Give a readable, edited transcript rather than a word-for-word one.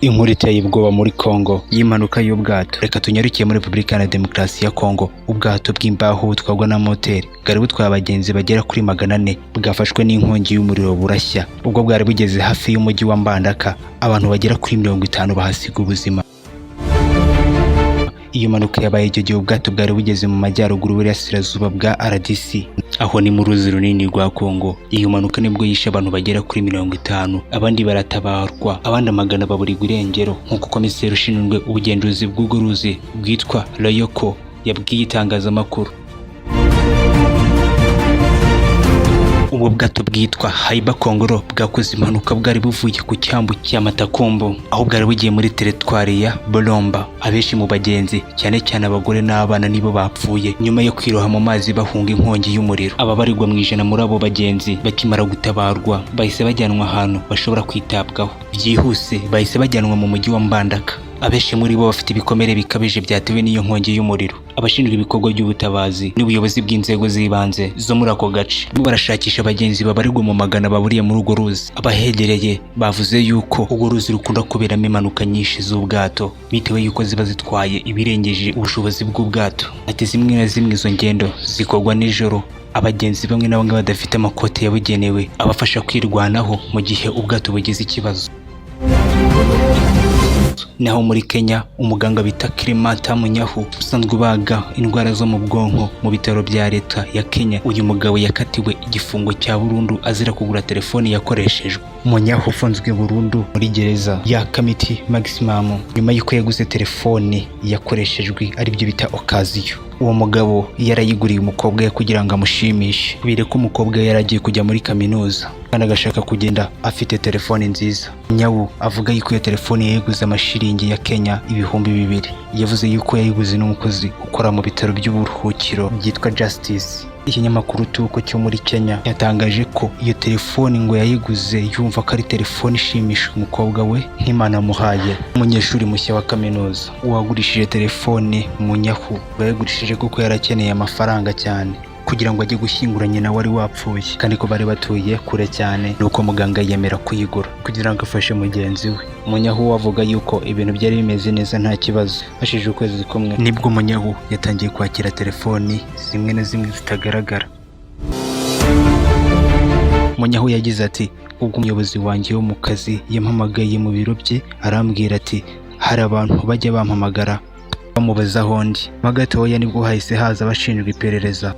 Inkuru iteye ubwoba muri Kongo y'impanuka y'ubwato. Reka tunyarukiye muri Repubulika Iharanira Demokarasi ya Kongo. Ubwato bw'imbaho butwarwa na moteri bwari butwaye abagenzi bagera kuri 400 bwafashwe n'inkongi y'umuriro burashya. Ubwo bwari bugeze hafi y'umujyi wa Mbandaka, abantu bagera kuri 50 bahasiga ubuzima. Iyo mpanuka yabaye icyo gihe ubwato bwari bugeze mu majyaruguru y'Uburasirazuba bwa RDC, aho ni mu ruzi runini rwa Kongo. Iyo mpanuka nibwo yishe abantu bagera kuri 50, abandi baratabarwa, abandi amagana baburirwa irengero, nk'uko komiseri ushinzwe ubugenzuzi bw'urwo ruzi bwitwa Loyoko yabwiye itangazamakuru. Ubwo bwato bwitwa Haiba Kongoro bwakoze impanuka bwari buvuye ku cyambu cya Matakombo, aho bwari bugiye muri teritwari ya Bolomba. Abenshi mu bagenzi, cyane cyane abagore n'abana, nibo bapfuye nyuma yo kwiroha mu mazi bahunga inkongi y'umuriro. Ababarirwa mu ijana muri abo bagenzi bakimara gutabarwa bahise bajyanwa ahantu bashobora kwitabwaho byihuse. Bahise bajyanwa mu mujyi wa Mbandaka. Abenshi muri bo bafite ibikomere bikabije byatewe n'iyo nkongi y'umuriro. Abashinzwe ibikorwa by'ubutabazi n'ubuyobozi bw'inzego z'ibanze zo muri ako gace barashakisha abagenzi babarirwa mu magana baburiye muri urwo ruzi. Abahegereye bavuze yuko urwo ruzi rukunda kuberamo impanuka nyinshi z'ubwato bitewe yuko ziba zitwaye ibirengeje ubushobozi bw'ubwato. Ati zimwe na zimwe izo ngendo zikorwa nijoro, abagenzi bamwe na bamwe badafite amakote yabugenewe abafasha kwirwanaho mu gihe ubwato bugize ikibazo. Naho muri Kenya, umuganga bita Clement Munyahu usanzwe ubaga indwara zo mu bwonko mu bitaro bya leta ya Kenya, uyu mugabo yakatiwe igifungo cya burundu azira kugura telefoni yakoreshejwe. Munyahu ufunzwe burundu muri gereza ya Kamiti Maximum nyuma y'uko yaguze telefoni yakoreshejwe, aribyo bita occasion. Uwo mugabo yarayiguriye umukobwa we kugira ngo amushimishe, bire ko umukobwa yaragiye kujya muri kaminuza kandi agashaka kugenda afite telefoni nziza. Munyahu avuga yuko iyo telefoni yaguze amashiringi ya Kenya 2,000. Yavuze yuko yayiguze n'umukozi ukora mu bitaro by'uburuhukiro byitwa Justice. Ikinyamakuru Tuko cyo muri Kenya yatangaje ko iyo telefoni ngo yayiguze yumva ko ari telefoni ishimisha umukobwa we nk'Imana amuhaye. Umunyeshuri mushya wa kaminuza uwagurishije telefoni Munyahu bayagurishije kuko yarakeneye amafaranga cyane kugira ngo ajye gushyingura nyina wari wapfuye, kandi ko bari batuye kure cyane. Nuko muganga yemera kuyigura kugira ngo afashe mugenzi we. Munyahu avuga yuko ibintu byari bimeze neza nta kibazo. Hashije ukwezi kumwe nibwo Munyahu yatangiye kwakira telefoni zimwe na zimwe zitagaragara. Munyahu yagize ati, ubwo umuyobozi wanjye wo mu kazi yampamagaye mu biro bye arambwira ati hari abantu bajya bampamagara bamubaza aho ndi. Magatoya nibwo hahise haza abashinzwe iperereza